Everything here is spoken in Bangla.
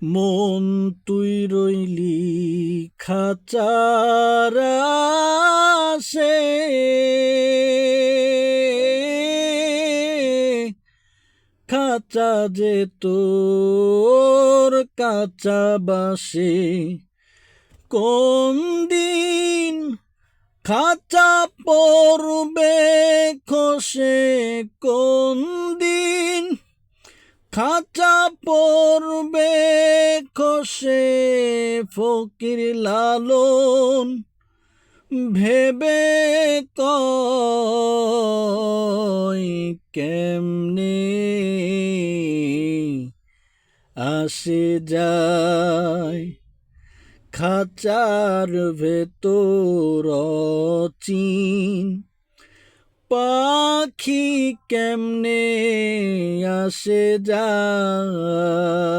মন তুই রইলি খাঁচার আশে, খাঁচা যে তোর কাঁচা বাসে, কোন দিন খাঁচা পড়বে খসে, কোন দিন খাঁচা পড়বে খসে, ফকির লালন ভেবে কয় কেমনে আসে যায় খাঁচার ভেতর অচিন পাখি কেমনে আসে যায়।